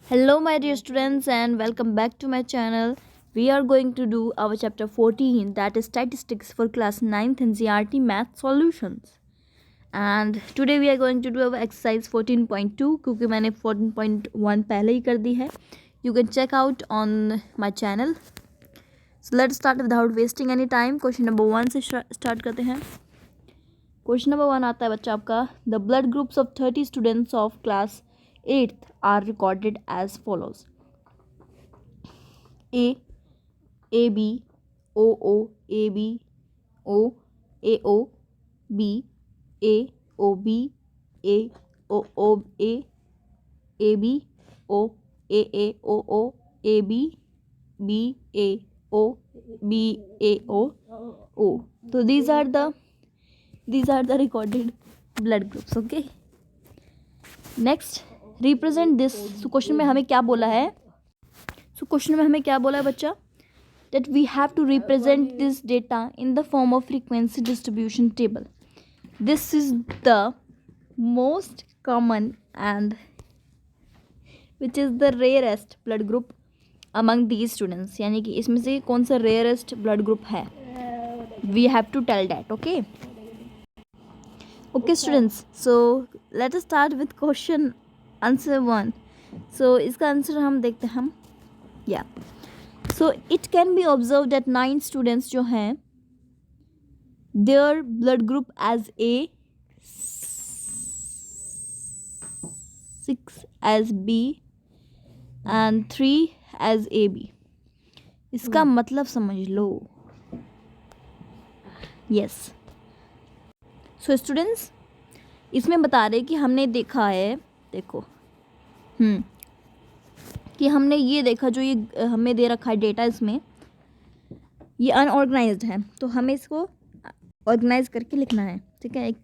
Hello, my dear students, and welcome back to my channel. We are going to do our chapter 14, that is Statistics for class 9th NCERT Math Solutions. And today we are going to do our exercise 14.2 क्योंकि मैंने 14.1 पहले ही कर दी है. You can check out on my channel. So let's start without wasting any time. Question number 1 से start करते हैं. Question number 1 आता है बच्चा आपका. The blood groups of 30 students of class 8th are recorded as follows. A AB OO AB O AO B AOB AOO A AB O AAOO AB BAO BAO O. So these are the recorded blood groups. Okay. Next, represent this. So question में हमें क्या बोला है? बच्चा? That we have to represent this data in the form of frequency distribution table. This is the most common and which is the rarest blood group among these students. यानी कि इसमें से कौन सा rarest blood group है? We have to tell that. Okay students, so let us start with question answer 1. So इसका answer हम देखते हैं. So it can be observed that 9 students जो हैं their blood group as A, 6 as B and 3 as AB. इसका मतलब समझ लो. Yes. So students, इसमें बता रहे कि हमने देखा है, देखो कि हमने ये देखा जो ये हमें दे रखा है डेटा, इसमें ये अनऑर्गेनाइज्ड है तो हमें इसको ऑर्गेनाइज करके लिखना है. ठीक है, एक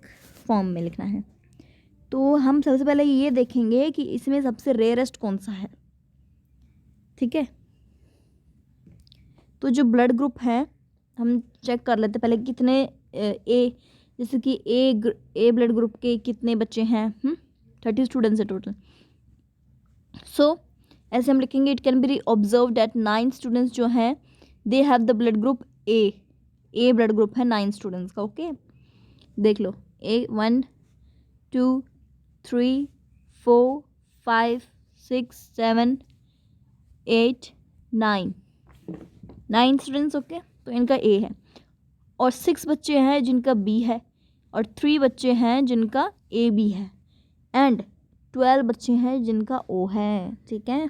फॉर्म में लिखना है. तो हम सबसे पहले ये देखेंगे कि इसमें सबसे रेयरेस्ट कौन सा है. ठीक है, तो जो ब्लड ग्रुप है हम चेक कर लेते पहले कितने ए, जैसे कि ए ब्लड ग्रुप के कितने बच्चे हैं. 30 स्टूडेंट्स है टोटल. सो ऐसे हम लिखेंगे. It can be observe that 9 students जो हैं they have the blood group A blood group है 9 स्टूडेंट्स का. ओके, देख लो. ए 1 2 3 4 5 6 7 8 9 स्टूडेंट्स. ओके, तो इनका ए है और 6 बच्चे हैं जिनका बी है और 3 बच्चे हैं जिनका ए बी है एंड 12 बच्चे हैं जिनका ओ है. ठीक है,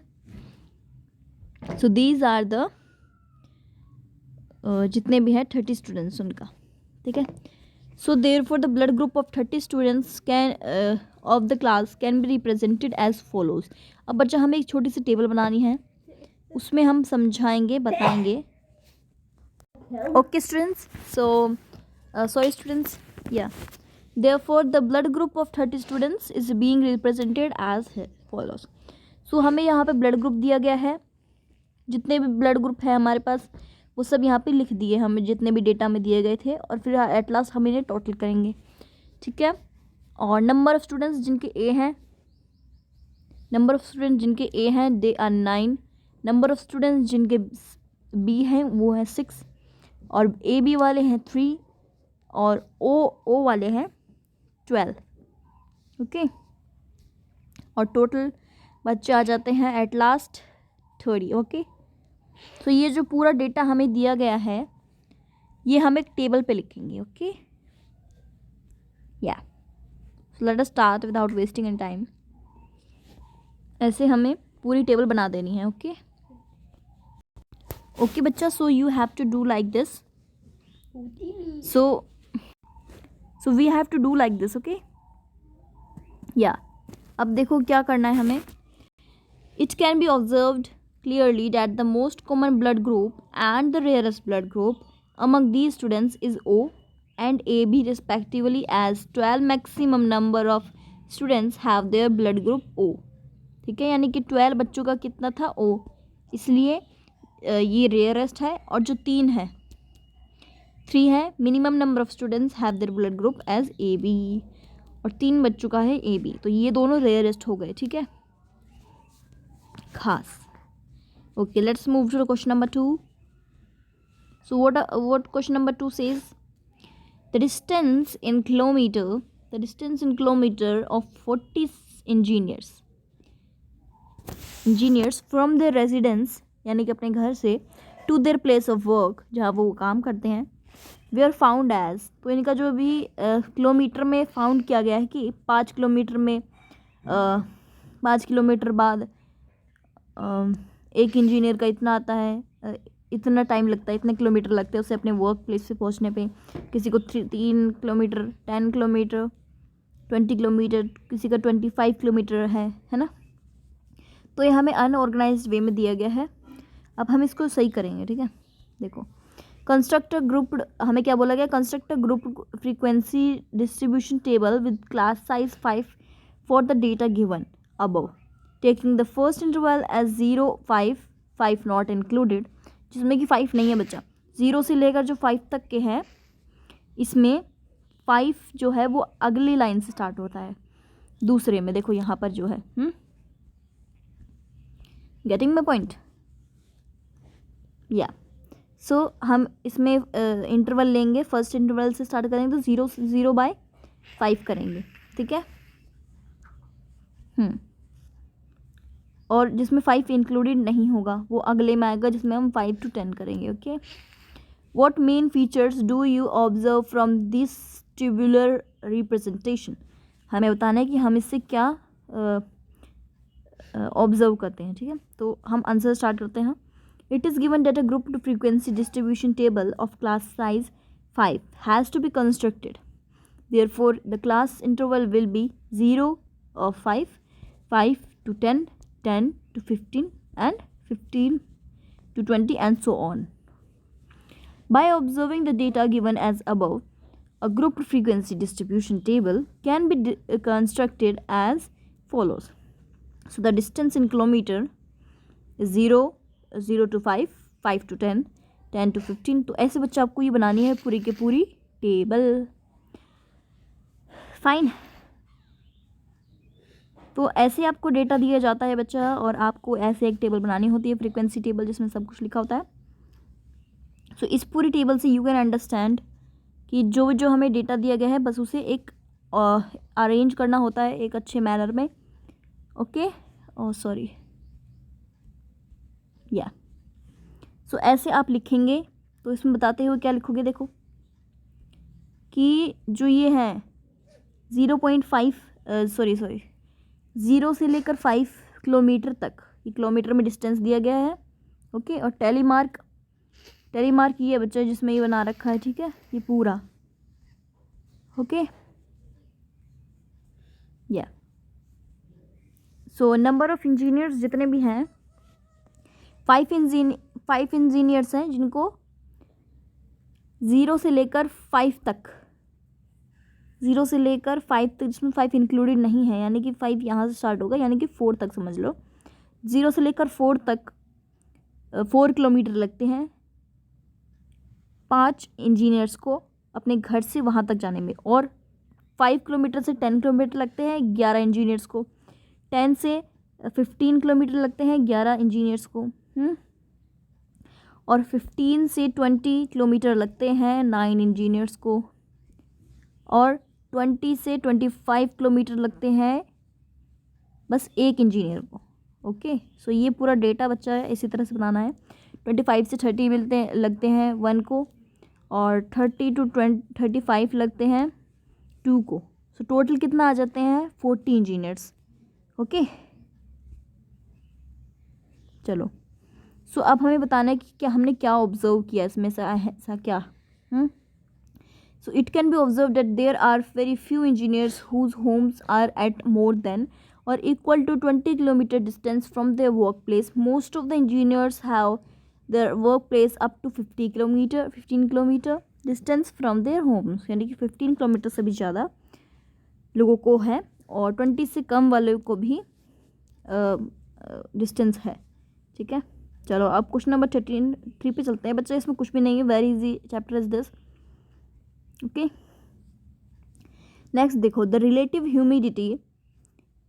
सो दीज आर द जितने भी हैं 30 स्टूडेंट्स उनका. ठीक है, so therefore the blood group of 30 students can of the class can be represented as follows. अब बच्चा हमें एक छोटी सी टेबल बनानी है, उसमें हम समझाएंगे, बताएंगे. Okay students, so sorry students, therefore the blood group of 30 students is being represented as follows. So हमें यहाँ पे ब्लड ग्रुप दिया गया है, जितने भी ब्लड ग्रुप है हमारे पास वो सब यहाँ पे लिख दिए हमें, जितने भी डेटा में दिए गए थे, और फिर एट लास्ट हम इन्हें टोटल करेंगे. ठीक है, और नंबर ऑफ स्टूडेंट्स जिनके ए हैं they are 9. Number of students जिनके बी हैं वो है 6 और ए बी वाले हैं 3 और ओ वाले हैं 12. ओके, और टोटल बच्चे आ जाते हैं एट लास्ट 30. ओके, तो ये जो पूरा डेटा हमें दिया गया है ये हम एक टेबल पे लिखेंगे. Okay, so let us start without wasting any time. ऐसे हमें पूरी टेबल बना देनी है. ओके बच्चा, so you have to do like this. So we have to do like this. Okay, अब देखो क्या करना है हमें. It can be observed clearly that the most common blood group and the rarest blood group among these students is O and AB respectively, as 12 maximum number of students have their blood group O. ठीक है, यानी कि 12 बच्चों का कितना था O, इसलिए ये रेयरेस्ट है. और जो 3 है minimum number of students have their blood group as A B, और 3 बच चुका है ए बी, तो ये दोनों रेयरेस्ट हो गए. ठीक है, घास. Okay, let's move to the question number 2. So what question number 2 says? The distance in kilometer of 40 engineers from their residence, यानी कि अपने घर से, to their place of work, जहाँ वो काम करते हैं, were found as, तो इनका जो भी किलोमीटर में फाउंड किया गया है कि 5 किलोमीटर में 5 किलोमीटर बाद एक इंजीनियर का इतना आता है, इतना टाइम लगता है, इतने किलोमीटर लगते हैं उसे अपने वर्क प्लेस पे पहुंचने पे. किसी को 3 किलोमीटर, 10 किलोमीटर, 20 किलोमीटर, किसी का 25 किलोमीटर है ना. तो ये हमें अनऑर्गेनाइज्ड वे में दिया गया है. अब हम इसको सही करेंगे. ठीक है, देखो, कंस्ट्रक्ट ग्रुप, हमें क्या बोला गया? Construct group frequency distribution table with class size 5 for the data given above, taking the first interval as 0, 5 not included, जिसमें कि 5 नहीं है बच्चा. 0 से लेकर जो 5 तक के हैं, इसमें 5 जो है वो अगली लाइन से स्टार्ट होता है. दूसरे में देखो यहाँ पर जो है, गेटिंग माय पॉइंट? या सो हम इसमें इंटरवल लेंगे, फर्स्ट इंटरवल से स्टार्ट करेंगे तो 0/5 करेंगे. ठीक है, और जिसमें 5 इंक्लूडेड नहीं होगा वो अगले में आएगा, जिसमें हम 5 to 10 करेंगे. Okay, what main features do you observe from this tabular representation? हमें बताना है कि हम इससे क्या ऑब्जर्व करते हैं. ठीक है, तो हम आंसर स्टार्ट करते हैं. It is given that a group to frequency distribution table of class size 5 has to be constructed. Therefore the class interval will be 0 of 5, 5 to 10, 10 to 15, and 15 to 20, and so on. By observing the data given as above, a group frequency distribution table can be constructed as follows. So the distance in kilometer is 0 to 5, 5 to 10, 10 to 15. तो ऐसे बच्चा आपको ये बनानी है पूरी के पूरी टेबल. फाइन. तो ऐसे आपको डेटा दिया जाता है बच्चा, और आपको ऐसे एक टेबल बनानी होती है, फ्रीक्वेंसी टेबल, जिसमें सब कुछ लिखा होता है. सो इस पूरी टेबल से यू कैन अंडरस्टैंड कि जो हमें डेटा दिया गया है बस उसे एक अरेंज करना होता है एक अच्छे मैनर में. ओके, सॉरी, या सो ऐसे आप लिखेंगे. तो इसमें बताते हुए क्या लिखोगे? देखो कि जो ये है 0.5 0 से लेकर 5 किलोमीटर तक, ये किलोमीटर में डिस्टेंस दिया गया है. ओके, और टेलीमार्क ये बच्चा जिसमें ये बना रखा है. ठीक है, ये पूरा. ओके, या सो नंबर ऑफ इंजीनियर्स जितने भी हैं, 5 इंजीनियर्स हैं जिनको 0 से लेकर 5 तक, 0 से लेकर 5 तक, जिसमें 5 इंक्लूडेड नहीं है, यानी कि 5 यहाँ से स्टार्ट होगा, यानी कि 4 तक समझ लो. 0 से लेकर 4 तक 4 किलोमीटर लगते हैं 5 इंजीनियर्स को अपने घर से वहाँ तक जाने में, और 5 किलोमीटर से 10 किलोमीटर लगते हैं 11 इंजीनियर्स को. 10 से 15 किलोमीटर लगते हैं 11 इंजीनियर्स को. और 15 से 20 किलोमीटर लगते हैं 9 इंजीनियर्स को. और 20 से 25 किलोमीटर लगते हैं बस एक इंजीनियर को. ओके, सो ये पूरा डेटा बच्चा है इसी तरह से बनाना है. 25 से 30 लगते हैं 1 को, और 30 to 35 लगते हैं 2 को. सो टोटल कितना आ जाते हैं? 40 इंजीनियर्स. ओके, चलो. सो अब हमें बताना है कि क्या हमने क्या ऑब्जर्व किया इसमें से, ऐसा क्या. So it can be observed that there are very few engineers whose homes are at more than or equal to 20 kilometer distance from their workplace. Most of the engineers have their workplace up to 15 kilometer distance from their homes. यानी कि 15 kilometre से भी ज़्यादा लोगों को है, और 20 से कम वाले को भी डिस्टेंस है. ठीक है, चलो अब क्वेश्चन नंबर 3 पे चलते हैं बच्चा. इसमें कुछ भी नहीं है, very easy chapter is this. Okay, next देखो, the relative humidity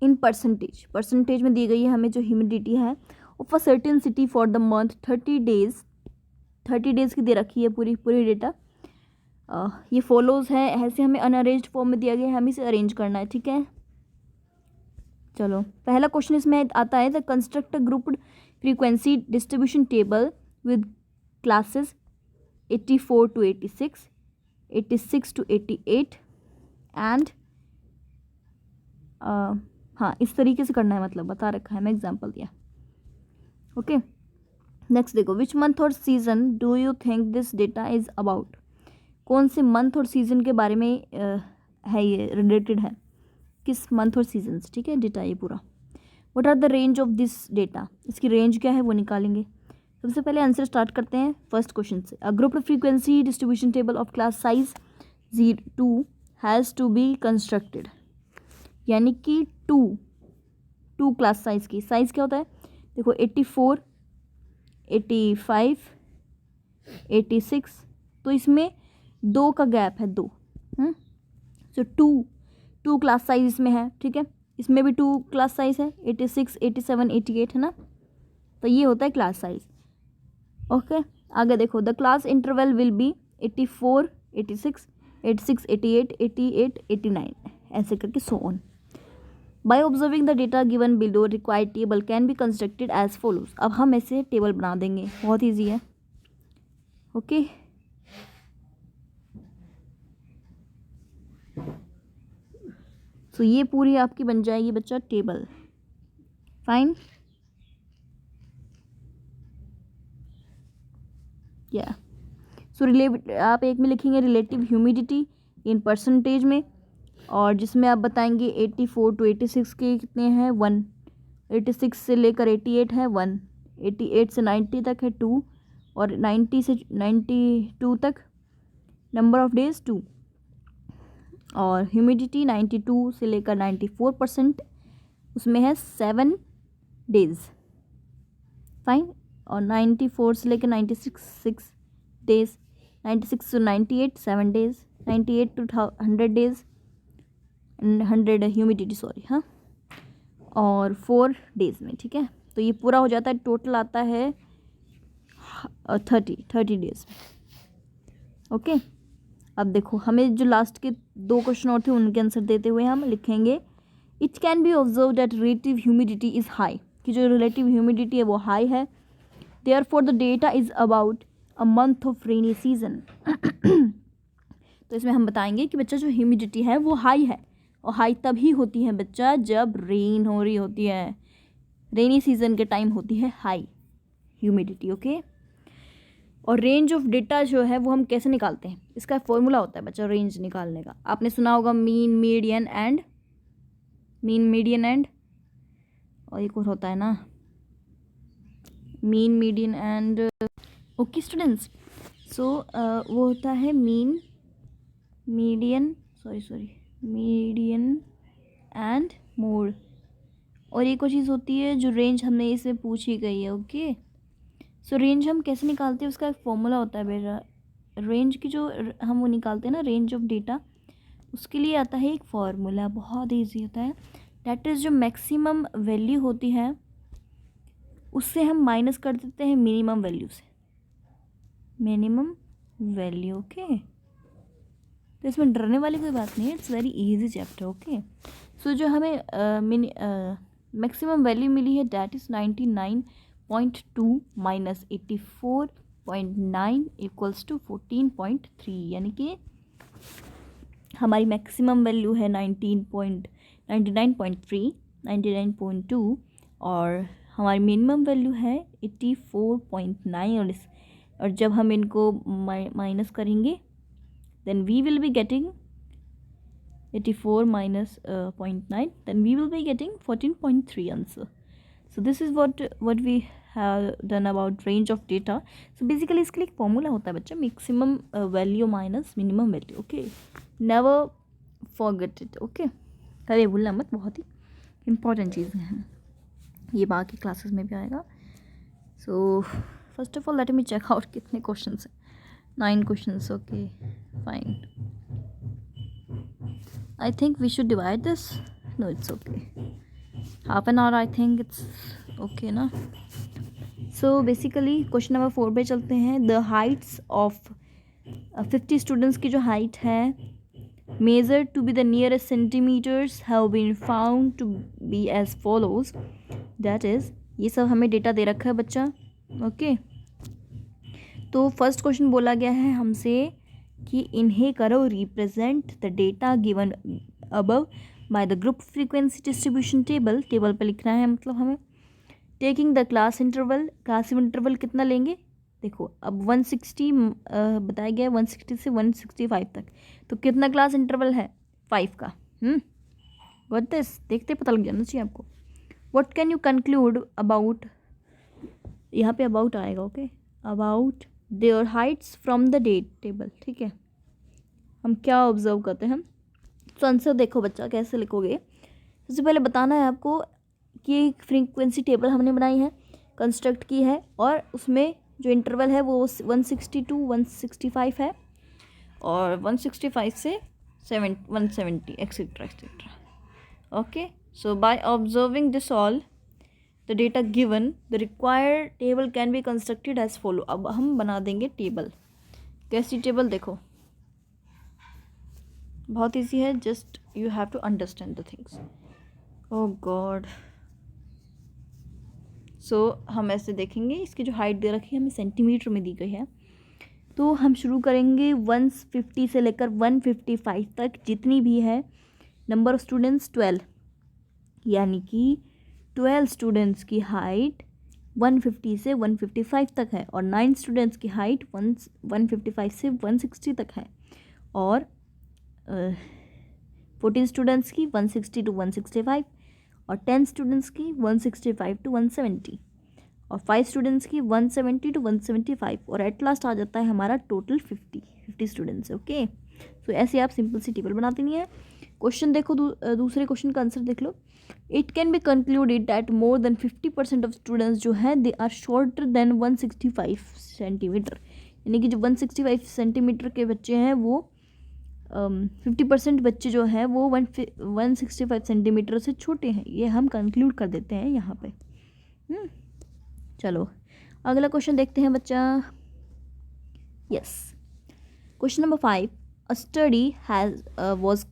in percentage में दी गई है हमें जो ह्यूमिडिटी है, of a certain city for the month 30 days की दे रखी है पूरी डेटा। ये फॉलोज़ है, ऐसे हमें अनअरेंज्ड फॉर्म में दिया गया है, हमें इसे अरेंज करना है, ठीक है। चलो पहला क्वेश्चन इसमें आता है, the construct grouped frequency distribution table with classes 84 to 86, 86 to 88 and हाँ इस तरीके से करना है, मतलब बता रखा है, मैं एग्जांपल दिया। ओके नेक्स्ट देखो, विच मंथ और season do you think this data is about. कौन से मंथ और सीजन के बारे में है, ये रिलेटेड है, किस मंथ और सीजन से, ठीक है, डेटा ये पूरा। What are the range of this data, इसकी रेंज क्या है वो निकालेंगे। सबसे पहले आंसर स्टार्ट करते हैं फर्स्ट क्वेश्चन से। A group frequency distribution table of class size 2 has to be constructed, यानी कि टू क्लास साइज की, साइज़ क्या होता है देखो 84, 85, 86, तो इसमें 2 का गैप है, 2। सो टू क्लास साइज इसमें है, ठीक है, इसमें भी 2 क्लास साइज है, 86, 87, 88 है ना, तो ये होता है क्लास साइज। ओके आगे देखो, the class interval will be 84, 86, 86, 88, 88, 89 ऐसे करके so on. By observing the data given below required table can be constructed as follows. अब हम ऐसे टेबल बना देंगे, बहुत ईजी है। ओके सो ये पूरी आपकी बन जाएगी बच्चा टेबल, फाइन। या सो आप एक में लिखेंगे रिलेटिव ह्यूमिडिटी इन परसेंटेज में, और जिसमें आप बताएंगे 84 to 86 के कितने हैं 1, 86 से लेकर 88 है 1, 88 से 90 तक है 2, और 90 से 92 तक नंबर ऑफ डेज 2, और ह्यूमिडिटी 92 से लेकर 94% उसमें है 7 डेज, फाइन। और 94 से लेकर 96 days, 96 to 98 7 days, 98 to 100 days, 100 humidity sorry, हाँ, और 4 डेज में, ठीक है। तो ये पूरा हो जाता है, टोटल आता है 30 डेज में। ओके अब देखो, हमें जो लास्ट के 2 क्वेश्चन और थे उनके आंसर देते हुए हम लिखेंगे, it can be observe that relative humidity is high, कि जो रिलेटिव ह्यूमिडिटी है वो हाई है। Therefore the data is about a month of rainy season. तो इसमें हम बताएंगे कि बच्चा जो ह्यूमिडिटी है वो हाई है, और हाई तभी होती है बच्चा जब रेन हो रही होती है, रेनी सीजन के टाइम होती है हाई ह्यूमिडिटी। ओके और रेंज ऑफ डेटा जो है वो हम कैसे निकालते हैं, इसका फॉर्मूला होता है बच्चा रेंज निकालने का, आपने सुना होगा मीन मीडियन एंड और एक और होता है ना, mean median and, okay students, so वो होता है मीन मीडियन एंड मोड, और एक और चीज़ होती है जो रेंज हमने इससे पूछी गई है। ओके सो रेंज हम कैसे निकालते हैं, उसका एक फॉर्मूला होता है बेटा, रेंज की जो हम वो निकालते हैं ना रेंज ऑफ डेटा, उसके लिए आता है एक फॉर्मूला, बहुत ईजी होता है। दैट इज़ जो मैक्सिमम वैल्यू होती है उससे हम माइनस कर देते हैं मिनिमम वैल्यू से, मिनिमम वैल्यू। ओके तो इसमें डरने वाली कोई बात नहीं है, it's very easy chapter. Okay so जो हमें मैक्सिमम वैल्यू मिली है that is 99.2 minus 84.9 equals to 14.3, यानी कि हमारी मैक्सिमम वैल्यू है 99.2 और हमारी मिनिमम वैल्यू है 84.9, और जब हम इनको माइनस करेंगे then we will be getting 84 minus 0.9, then we will be getting 14.3 answer. So this is what we have done about range of data. So basically इसके लिए एक फॉर्मूला होता है बच्चा, maximum value minus minimum value. Okay, never forget it. Okay, कभी भूलना मत, बहुत ही important चीज़ें हैं, ये बाकी क्लासेस में भी आएगा। So first of all let me check out कितने क्वेश्चन हैं, 9 questions. Okay, fine. I think we should divide this. No, it's okay. Half an hour I think it's okay ना. सो बेसिकली क्वेश्चन नंबर 4 पे चलते हैं. The Heights of 50 students की जो height है measured to be the nearest centimeters have been found to be as follows. That is, ये सब हमें डेटा दे रखा है बच्चा. ओके तो फर्स्ट क्वेश्चन बोला गया है हमसे कि इन्हें करो represent the data given above by the group frequency distribution table. Table पे लिखना है मतलब हमें. टेकिंग द क्लास इंटरवल कितना लेंगे. देखो अब 160 बताया गया है 160 से 165 तक. तो कितना क्लास इंटरवल है 5 का. व्हाट दिस देखते पता लग जाना चाहिए आपको. What can you conclude about, यहाँ पे अबाउट आएगा. Okay about their heights from the data table. ठीक है हम क्या ऑब्जर्व करते हैं. तो आंसर देखो बच्चा कैसे लिखोगे. सबसे पहले बताना है आपको कि एक फ्रीक्वेंसी टेबल हमने बनाई है, कंस्ट्रक्ट की है, और उसमें जो इंटरवल है वो 160 टू 165 है और 165 से 170 etcetera etcetera. Okay so by observing this all the data given the required table can be constructed as follow. अब हम बना देंगे टेबल. कैसी टेबल देखो बहुत ईजी है. Just you have to understand the things. Oh god. So हम ऐसे देखेंगे. इसकी जो हाइट दे रखी है हमें सेंटीमीटर में दी गई है. तो हम शुरू करेंगे 150 से लेकर 155 तक जितनी भी है. नंबर ऑफ स्टूडेंट्स 12, यानी कि 12 स्टूडेंट्स की हाइट 150 से 155 तक है. और 9 स्टूडेंट्स की हाइट 155 से 160 तक है. और 14 स्टूडेंट्स की 160 टू 165. और 10 स्टूडेंट्स की 165 टू 170. और 5 स्टूडेंट्स की 170 टू 175. और एट लास्ट आ जाता है हमारा टोटल 50 स्टूडेंट्स. ओके सो ऐसे आप सिंपल सी टेबल बनाते नहीं है. क्वेश्चन देखो दूसरे क्वेश्चन का आंसर देख लो. It can be concluded that more than 50% of students जो हैं they are shorter than 165 centimetre. यानी कि जो 165 सेंटीमीटर के बच्चे हैं वो 50% बच्चे जो हैं वो 165 सेंटीमीटर से छोटे हैं. ये हम कंक्लूड कर देते हैं यहाँ पे. चलो अगला क्वेश्चन देखते हैं बच्चा. Yes question number 5. A study has was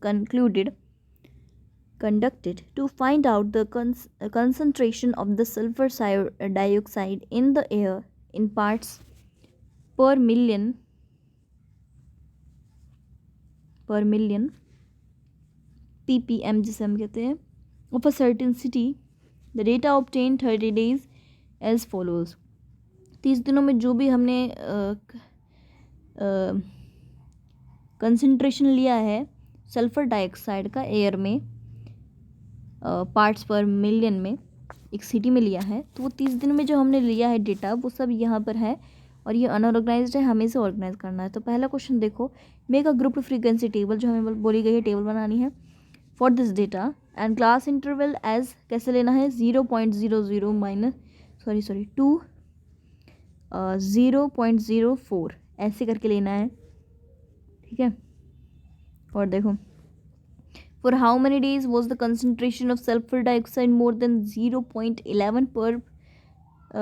conducted to find out the concentration of the sulfur dioxide in the air in parts per million ppm जिसे हम कहते हैं of a certain city. The data obtained 30 days as follows. 30 दिनों में जो भी हमने concentration लिया है सल्फ़र डाइऑक्साइड का एयर में पार्ट्स पर मिलियन में एक सिटी में लिया है. तो वो 30 दिन में जो हमने लिया है डेटा वो सब यहाँ पर है. और ये अनऑर्गेनाइज्ड है, हमें इसे ऑर्गेनाइज करना है. तो पहला क्वेश्चन देखो. Make a group frequency table, जो हमें बोली गई है टेबल बनानी है for this data. And class interval as कैसे लेना है 0.00 माइनस 0.04 ऐसे करके लेना है. ठीक है और देखो for how many days was the concentration of sulphur dioxide more than 0.11 पर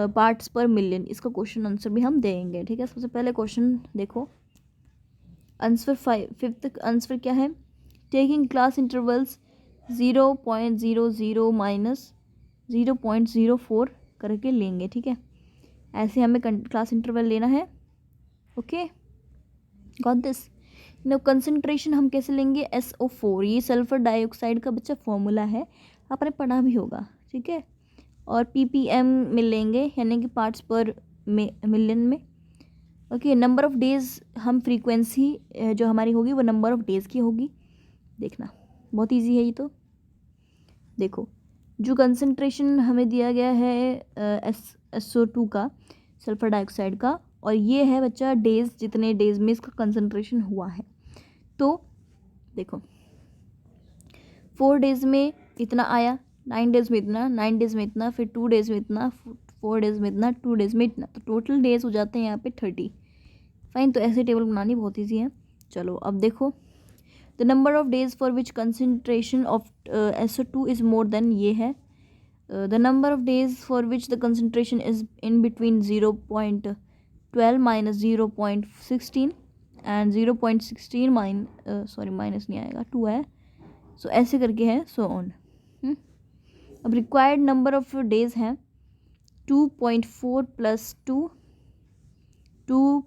पार्ट्स पर मिलियन. इसका क्वेश्चन आंसर भी हम देंगे. ठीक है सबसे पहले क्वेश्चन देखो. आंसर 5th आंसर क्या है. टेकिंग क्लास इंटरवल्स 0.00 माइनस 0.04 करके लेंगे. ठीक है ऐसे हमें क्लास इंटरवल लेना है. Okay got this. No concentration हम कैसे लेंगे SO4. ये सल्फर डाइऑक्साइड का बच्चा फॉर्मूला है, आपने पढ़ा भी होगा. ठीक है और ppm में लेंगे यानी कि पार्ट्स पर मिलियन में. ओके नंबर ऑफ़ डेज़ हम फ्रीक्वेंसी जो हमारी होगी वो नंबर ऑफ़ डेज़ की होगी. देखना बहुत इजी है ये. तो देखो जो कंसंट्रेशन हमें दिया गया है SO2 का सल्फर डाइऑक्साइड का, और ये है बच्चा डेज़, जितने डेज़ में इसका कंसंट्रेशन हुआ है. तो देखो 4 डेज़ में इतना आया, 9 डेज़ में इतना, 9 डेज़ में इतना, फिर 2 डेज़ में इतना, 4 डेज़ में इतना, 2 डेज़ में इतना. तो टोटल डेज़ हो जाते हैं यहाँ पे 30. फाइन. तो ऐसे टेबल बनानी बहुत ईजी है. चलो अब देखो the number of days for which concentration of SO2 is more then, ये है the number of days for which the concentration is in between 0.12 minus 0.16 and 0.16 minus नहीं आएगा 2 है, सो ऐसे करके है सो ऑन। अब रिक्वायर्ड नंबर ऑफ डेज हैं 2.4 plus 2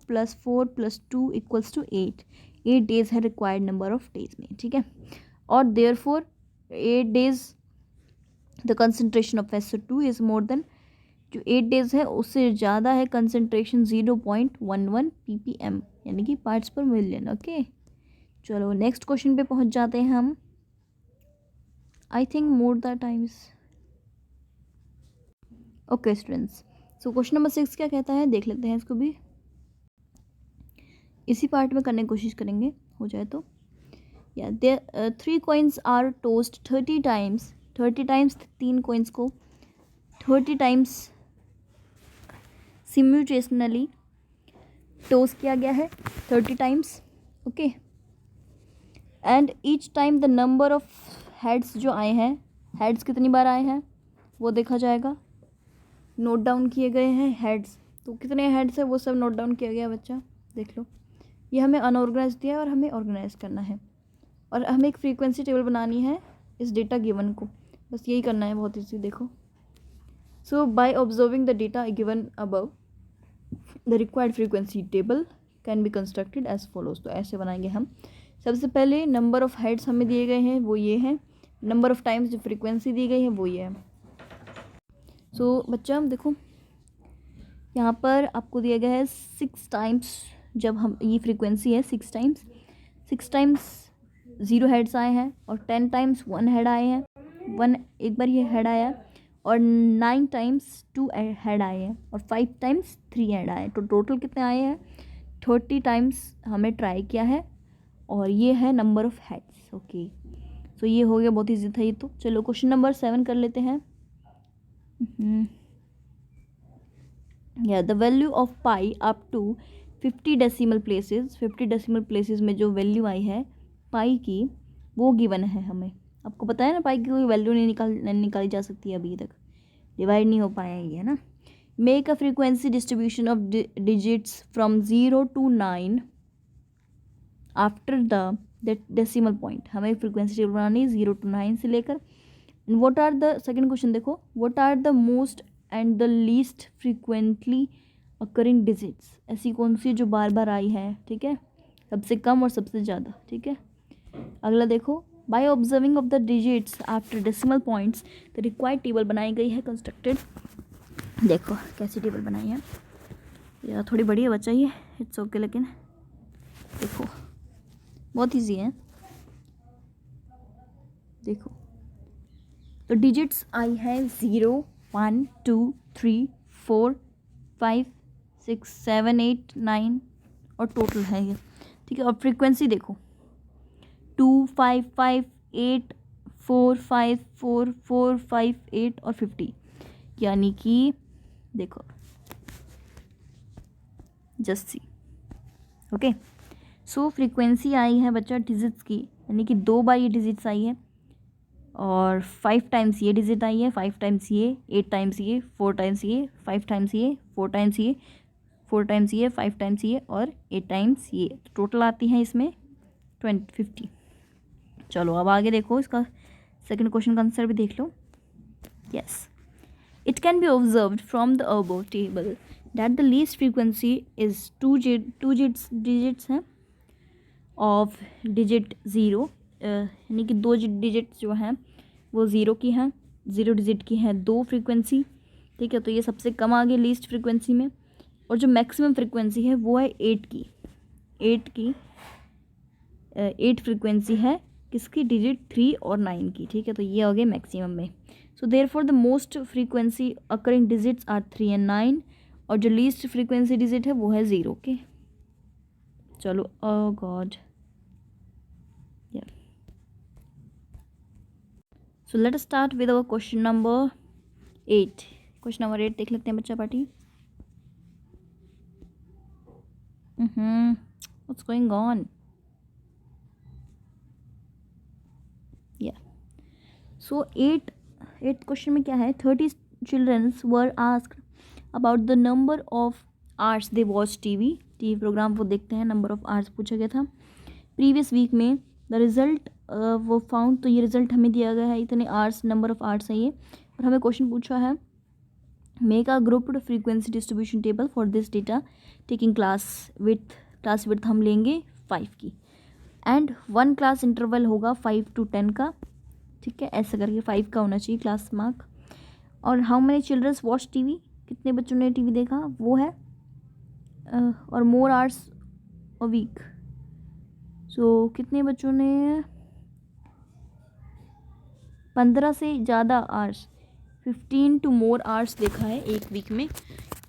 plus 4 plus 2 equals to 8 days है रिक्वायर्ड नंबर ऑफ डेज में, ठीक है। और therefore 8 days the concentration of SO2 is more than, जो 8 डेज है उससे ज़्यादा है कंसनट्रेशन 0.11 ppm यानी कि पार्ट्स पर मिलियन। ओके, चलो नेक्स्ट क्वेश्चन पे पहुंच जाते हैं हम। I think more the times. Okay students, so question number 6 क्या कहता है देख लेते हैं इसको भी, इसी पार्ट में करने की कोशिश करेंगे, हो जाए तो। या there 3 coins are tossed 30 times, 30 times 3 coins को 30 टाइम्स सिम्यूटेशनली टोस्ट किया गया है 30 times. Okay, and each time the number of heads जो आए हैं, हेड्स कितनी बार आए हैं वो देखा जाएगा, नोट डाउन किए गए हैं हेड्स, तो कितने हेड्स है वो सब नोट डाउन किया गया बच्चा, देख लो। ये हमें अनऑर्गेनाइज दिया है और हमें ऑर्गेनाइज करना है, और हमें एक फ्रीक्वेंसी टेबल बनानी है इस डेटा गिवन को, बस यही करना है, बहुत ईजी। देखो, so by observing the data given above the required frequency table can be constructed as follows. तो ऐसे बनाएंगे हम। सबसे पहले नंबर ऑफ हेड्स हमें दिए गए हैं वो ये हैं, नंबर ऑफ टाइम्स जो फ्रीक्वेंसी दी गई है वो ये है। सो बच्चा देखो, यहाँ पर आपको दिया गया है 6 टाइम्स, जब हम ये फ्रीक्वेंसी है 6 टाइम्स 0 हेड्स आए हैं, और 10 टाइम्स 1 हेड आए हैं, 1 एक बार ये हेड आया, और 9 टाइम्स 2 हेड आए हैं, और 5 टाइम्स 3 हेड आए हैं। तो टोटल कितने आए हैं 30 टाइम्स हमने ट्राई किया है, और ये है नंबर ऑफ हेड्स। ओके, सो ये हो गया, बहुत ईजी था ये तो। चलो क्वेश्चन नंबर 7 कर लेते हैं। या the value of pi up to 50 decimal places, 50 decimal places में जो वैल्यू आई है पाई की वो गिवन है हमें। आपको पता है ना पाई की कोई वैल्यू नहीं निकाली जा सकती अभी तक, डिवाइड नहीं हो पाया ये, है ना। Make a frequency distribution of digits from 0 to 9 after the decimal point. हमें फ्रीक्वेंसी टेबल बनानी है 0 to 9 से लेकर। What are the, second question देखो, what are the most and the least frequently occurring digits. ऐसी कौन सी जो बार बार आई है, ठीक है, सबसे कम और सबसे ज़्यादा, ठीक है। अगला देखो, by observing of the digits after decimal points the required table बनाई गई है कंस्ट्रक्टेड। देखो कैसी टेबल बनाई है, या थोड़ी बड़ी है बच्चा ये, इट्स ओके, लेकिन देखो बहुत ईजी है। देखो तो डिजिट्स आई है 0 1 2 3 4 5 6 7 8 9 और टोटल है ये, ठीक है। और फ्रीक्वेंसी देखो 2 5 5 8 4 5 4 4 5 8 और 50, यानी कि देखो जस्ट सी। ओके, सो फ्रीक्वेंसी आई है बच्चा डिजिट्स की, यानी कि 2 बार ये डिजिट्स आई है, और 5 टाइम्स ये डिजिट आई है, 5 टाइम्स ये, 8 टाइम्स ये, 4 टाइम्स ये, 5 टाइम्स ये, 4 टाइम्स ये, 4 टाइम्स ये, 5 टाइम्स ये, और 8 टाइम्स ये। टोटल आती हैं इसमें 50। चलो अब आगे देखो, इसका सेकंड क्वेश्चन का आंसर भी देख लो। Yes, it can be observed from the above table that the least frequency is 2 digits हैं ऑफ डिजिट 0, यानी कि 2 डिजिट्स जो हैं वो 0 की हैं, 0 डिजिट की हैं 2 फ्रीक्वेंसी, ठीक है। तो ये सबसे कम आ गई लीस्ट फ्रीक्वेंसी में, और जो मैक्सिमम फ्रीक्वेंसी है वो है 8 की 8 फ्रीक्वेंसी है किसकी, डिजिट 3 और 9 की, ठीक है। तो ये हो गए मैक्सिमम में। So therefore the most frequency occurring digits are 3 and 9, और जो लीस्ट फ्रीक्वेंसी डिजिट है वो है 0 के। चलो, ओह गॉड, या so let us start with our question number 8। Question number 8 देख लेते हैं बच्चा पार्टी। व्हाट्स गोइंग ऑन, या सो 8 8th क्वेश्चन में क्या है, 30 childrens were asked about the number of hours they watch TV program वो देखते हैं, नंबर ऑफ आवर्स पूछा गया था प्रीवियस वीक में। द रिजल्ट वो फाउंड, तो ये रिजल्ट हमें दिया गया है, इतने आवर्स, नंबर ऑफ आवर्स है ये, और हमें क्वेश्चन पूछा है make a grouped frequency distribution table for this data taking class with हम लेंगे 5 की, एंड 1 क्लास इंटरवल होगा 5 to 10 का, ठीक है, ऐसा करके 5 का होना चाहिए क्लास मार्क। और how many childrens watch TV, कितने बच्चों ने टीवी देखा, वो है और मोर आवर्स अ वीक, सो कितने बच्चों ने 15 से ज़्यादा आवर्स, 15 to more आवर्स देखा है एक वीक में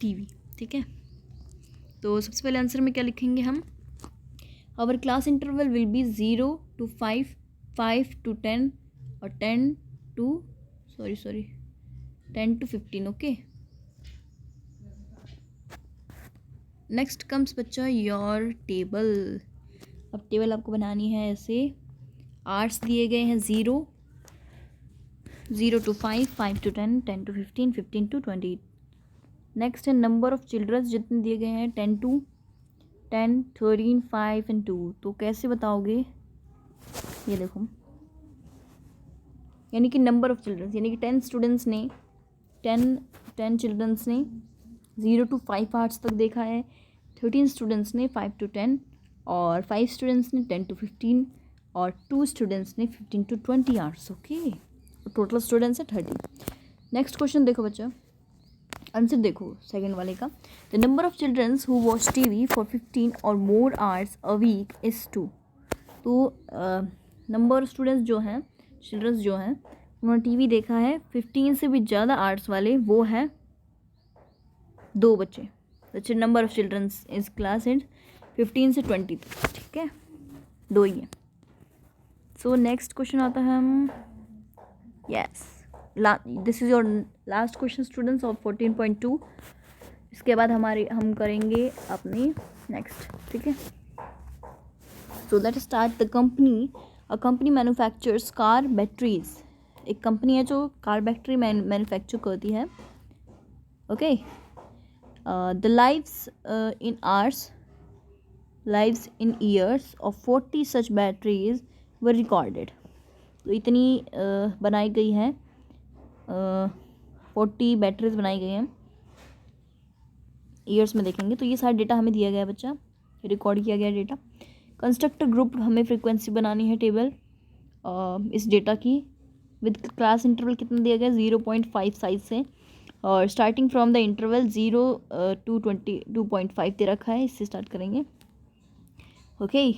टीवी, ठीक है। तो सबसे पहले आंसर में क्या लिखेंगे हम, our class interval will be 0 to 5, 5 to 10 और 10 to 15, ओके। नेक्स्ट कम्स बच्चा योर टेबल। अब टेबल आपको बनानी है ऐसे, आवर्स दिए गए हैं 0 to 5, 5 to 10, 10 to 15, 15 to 20। Next है नंबर ऑफ चिल्ड्रंस, जितने दिए गए हैं 10 to 10, 13, 5 and 2। तो कैसे बताओगे, ये देखो, यानी कि नंबर ऑफ चिल्ड्रंस, यानी कि 10 स्टूडेंट्स ने 10 चिल्ड्रंस ने 0 to 5 आवर्स तक देखा है, 13 स्टूडेंट्स ने 5 to 10, और 5 स्टूडेंट्स ने 10 to 15, और 2 स्टूडेंट्स ने 15 to 20 hours, okay. Total students है 30। नेक्स्ट क्वेश्चन देखो बच्चा, आंसर देखो सेकंड वाले का, the number of childrens who watch TV for 15 और more hours a week is 2। तो नंबर ऑफ स्टूडेंट्स जो हैं, चिल्ड्रंस जो हैं, उन्होंने टीवी देखा है 15 से भी ज़्यादा आवर्स वाले, वो है 2 बच्चे। The number of childrens is class and 15 से 20 तक, ठीक है, 2 ही है। सो नेक्स्ट क्वेश्चन आता है हम, yes this is your last question students of 14.2। इसके बाद हम करेंगे अपनी नेक्स्ट, ठीक है। So let start. The company, a company manufactures car batteries, एक कंपनी है जो कार बैटरी मैन्युफैक्चर करती है, okay. The lives in years of 40 such batteries were recorded. तो इतनी बनाई गई हैं, 40 बैटरीज बनाई गई हैं, ईयर्स में देखेंगे तो ये सारा डेटा हमें दिया गया है बच्चा, रिकॉर्ड किया गया डेटा। कंस्ट्रक्ट ग्रुप, हमें फ्रीक्वेंसी बनानी है टेबल इस डेटा की, विद क्लास इंटरवल कितना दिया गया 0.5 साइज से, और starting from the interval 0 to 22.5 दे रखा है, इससे स्टार्ट करेंगे, okay.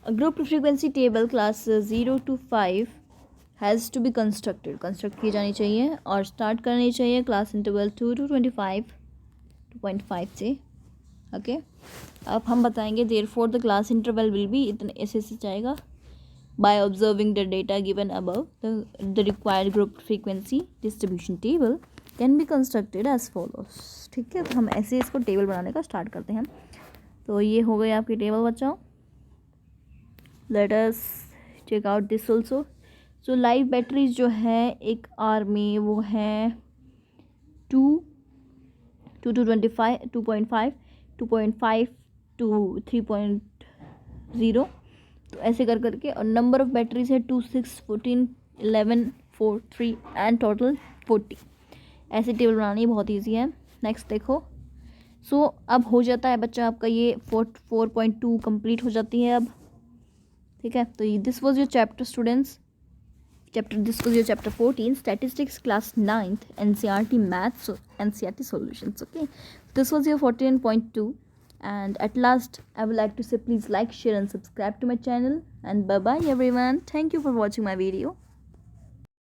Group frequency table class 0 to 5 has to be construct की जानी चाहिए, और स्टार्ट करनी चाहिए क्लास इंटरवल 2 to 2.5 से, ओके। अब हम बताएंगे therefore the class interval will be, इतने ऐसे जाएगा, by observing the data given above the required group frequency distribution table can be constructed as follows, ठीक है। हम ऐसे इसको टेबल बनाने का स्टार्ट करते हैं। तो ये हो गई आपकी टेबल बच्चों, let us check out this also. So live batteries जो है एक आर में वो है 2 to 2.5 2.5 to 3.0, तो ऐसे कर करके, और नंबर ऑफ बैटरीज है 2 6 14 11 4 3 एंड टोटल 40। ऐसे टेबल बनानी बहुत ईजी है। नेक्स्ट देखो, सो अब हो जाता है बच्चा आपका ये 4.2 कंप्लीट हो जाती है अब, ठीक है। तो this was your chapter students, this was your chapter 14 statistics class 9th NCERT maths NCERT solutions, okay. This was your 14.2, and at last I would like to say please like, share and subscribe to my channel, and bye bye everyone. Thank you for watching my video.